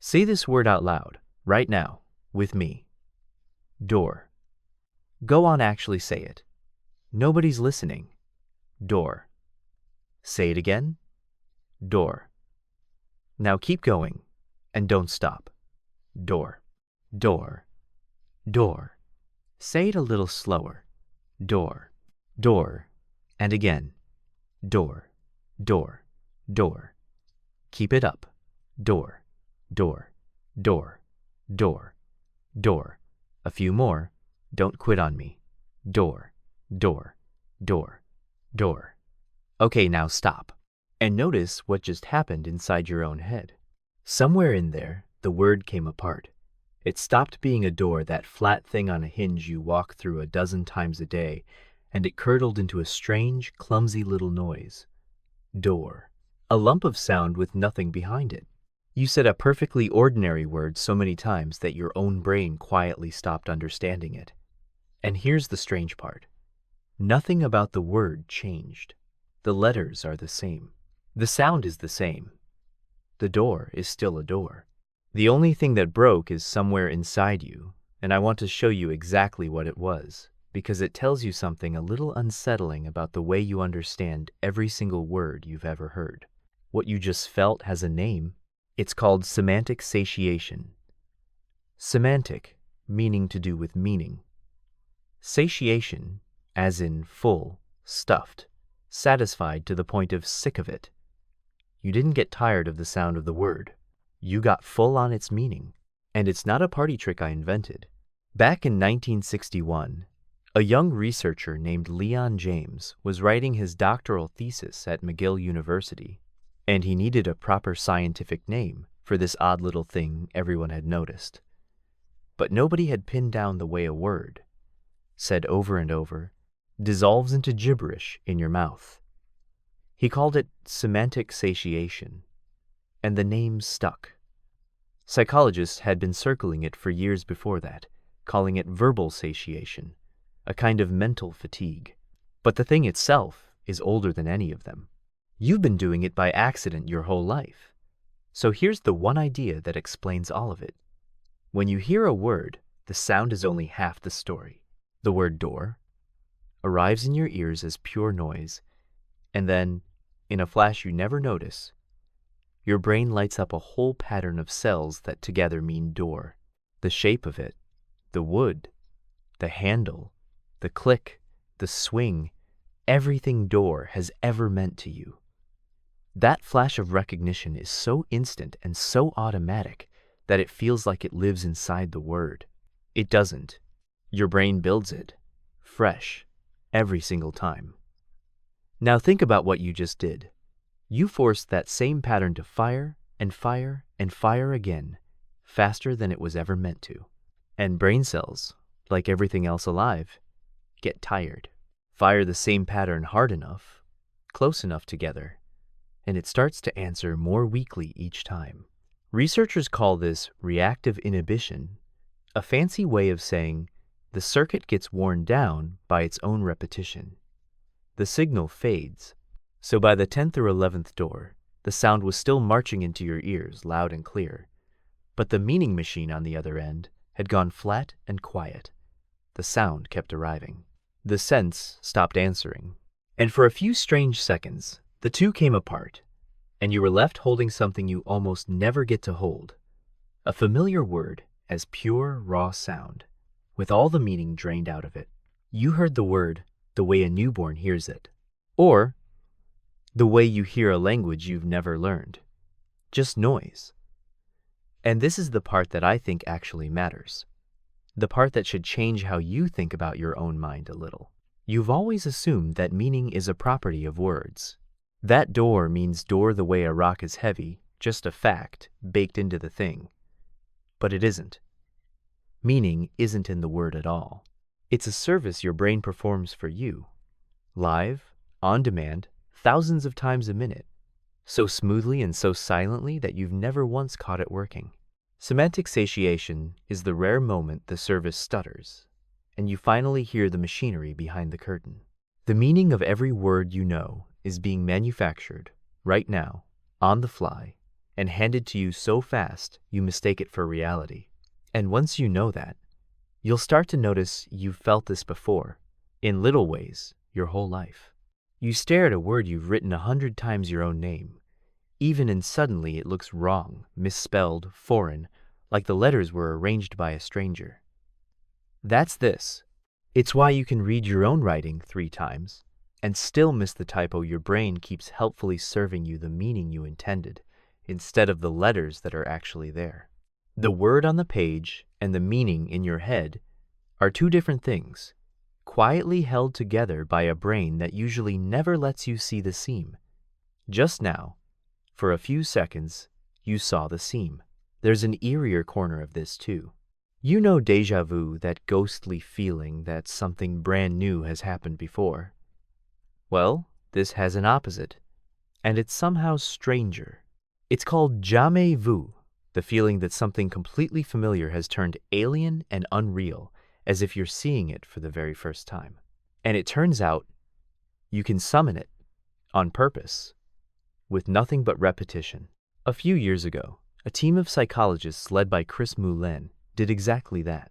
Say this word out loud, right now, with me. Door. Go on, actually say it. Nobody's listening. Door. Say it again. Door. Now keep going, and don't stop. Door. Door. Door. Say it a little slower. Door. Door. And again. Door. Door. Door. Keep it up. Door. Door. Door. Door. Door. A few more. Don't quit on me. Door. Door. Door. Door. Okay, now stop. And notice what just happened inside your own head. Somewhere in there, the word came apart. It stopped being a door, that flat thing on a hinge you walk through a dozen times a day, and it curdled into a strange, clumsy little noise. Door. A lump of sound with nothing behind it. You said a perfectly ordinary word so many times that your own brain quietly stopped understanding it. And here's the strange part. Nothing about the word changed. The letters are the same. The sound is the same. The door is still a door. The only thing that broke is somewhere inside you, and I want to show you exactly what it was, because it tells you something a little unsettling about the way you understand every single word you've ever heard. What you just felt has a name. It's called semantic satiation. Semantic, meaning to do with meaning. Satiation, as in full, stuffed, satisfied to the point of sick of it. You didn't get tired of the sound of the word. You got full on its meaning. And it's not a party trick I invented. Back in 1961, a young researcher named Leon James was writing his doctoral thesis at McGill University, and he needed a proper scientific name for this odd little thing everyone had noticed. But nobody had pinned down the way a word, said over and over, dissolves into gibberish in your mouth. He called it semantic satiation, and the name stuck. Psychologists had been circling it for years before that, calling it verbal satiation, a kind of mental fatigue. But the thing itself is older than any of them. You've been doing it by accident your whole life. So here's the one idea that explains all of it. When you hear a word, the sound is only half the story. The word door arrives in your ears as pure noise, and then, in a flash you never notice, your brain lights up a whole pattern of cells that together mean door. The shape of it, the wood, the handle, the click, the swing, everything door has ever meant to you. That flash of recognition is so instant and so automatic that it feels like it lives inside the word. It doesn't. Your brain builds it, fresh, every single time. Now think about what you just did. You forced that same pattern to fire and fire and fire again, faster than it was ever meant to. And brain cells, like everything else alive, get tired. Fire the same pattern hard enough, close enough together, and it starts to answer more weakly each time. Researchers call this reactive inhibition, a fancy way of saying the circuit gets worn down by its own repetition. The signal fades, so by the 10th or 11th door, the sound was still marching into your ears loud and clear, but the meaning machine on the other end had gone flat and quiet. The sound kept arriving. The sense stopped answering, and for a few strange seconds, the two came apart, and you were left holding something you almost never get to hold, a familiar word as pure, raw sound, with all the meaning drained out of it. You heard the word the way a newborn hears it, or the way you hear a language you've never learned, just noise. And this is the part that I think actually matters, the part that should change how you think about your own mind a little. You've always assumed that meaning is a property of words. That door means door the way a rock is heavy, just a fact baked into the thing. But it isn't. Meaning isn't in the word at all. It's a service your brain performs for you, live, on demand, thousands of times a minute, so smoothly and so silently that you've never once caught it working. Semantic satiation is the rare moment the service stutters, and you finally hear the machinery behind the curtain. The meaning of every word you know is being manufactured, right now, on the fly, and handed to you so fast you mistake it for reality. And once you know that, you'll start to notice you've felt this before, in little ways, your whole life. You stare at a word you've written 100 times your own name, even and suddenly it looks wrong, misspelled, foreign, like the letters were arranged by a stranger. That's this. It's why you can read your own writing 3 times and still miss the typo. Your brain keeps helpfully serving you the meaning you intended instead of the letters that are actually there. The word on the page and the meaning in your head are 2 different things, quietly held together by a brain that usually never lets you see the seam. Just now, for a few seconds, you saw the seam. There's an eerier corner of this too. You know déjà vu, that ghostly feeling that something brand new has happened before. Well, this has an opposite, and it's somehow stranger. It's called jamais vu, the feeling that something completely familiar has turned alien and unreal, as if you're seeing it for the very first time. And it turns out you can summon it on purpose, with nothing but repetition. A few years ago, a team of psychologists led by Chris Moulin did exactly that.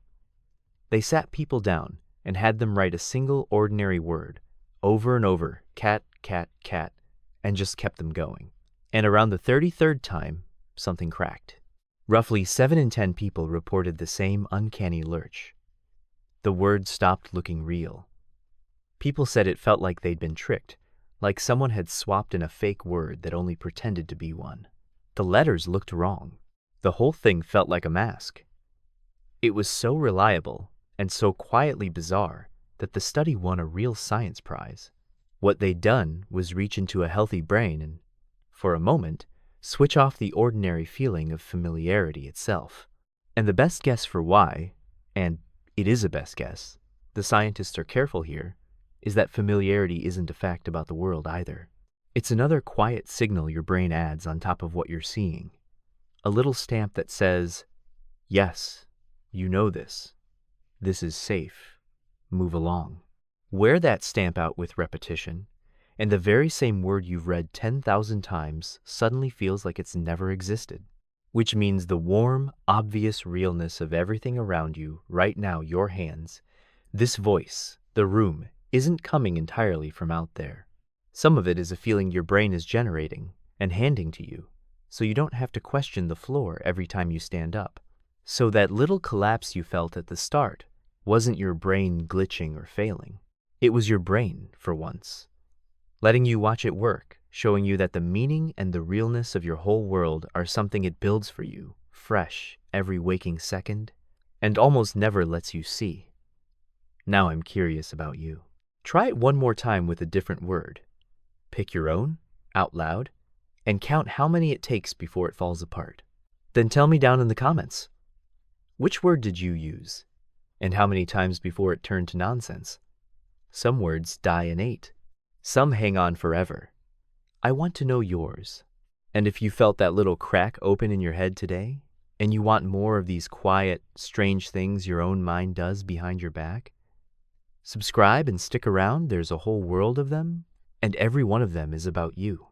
They sat people down and had them write a single ordinary word over and over, cat, cat, cat, and just kept them going. And around the 33rd time, something cracked. Roughly 7 in 10 people reported the same uncanny lurch. The word stopped looking real. People said it felt like they'd been tricked, like someone had swapped in a fake word that only pretended to be one. The letters looked wrong. The whole thing felt like a mask. It was so reliable and so quietly bizarre that the study won a real science prize. What they'd done was reach into a healthy brain and, for a moment, switch off the ordinary feeling of familiarity itself. And the best guess for why, and it is a best guess, the scientists are careful here, is that familiarity isn't a fact about the world either. It's another quiet signal your brain adds on top of what you're seeing. A little stamp that says, yes, you know this. This is safe. Move along. Wear that stamp out with repetition, and the very same word you've read 10,000 times suddenly feels like it's never existed. Which means the warm, obvious realness of everything around you right now, your hands, this voice, the room, isn't coming entirely from out there. Some of it is a feeling your brain is generating and handing to you, so you don't have to question the floor every time you stand up. So that little collapse you felt at the start wasn't your brain glitching or failing. It was your brain, for once, letting you watch it work, showing you that the meaning and the realness of your whole world are something it builds for you, fresh, every waking second, and almost never lets you see. Now I'm curious about you. Try it one more time with a different word. Pick your own, out loud, and count how many it takes before it falls apart. Then tell me down in the comments. Which word did you use? And how many times before it turned to nonsense? Some words die innate. Some hang on forever. I want to know yours. And if you felt that little crack open in your head today, and you want more of these quiet, strange things your own mind does behind your back, subscribe and stick around. There's a whole world of them, and every one of them is about you.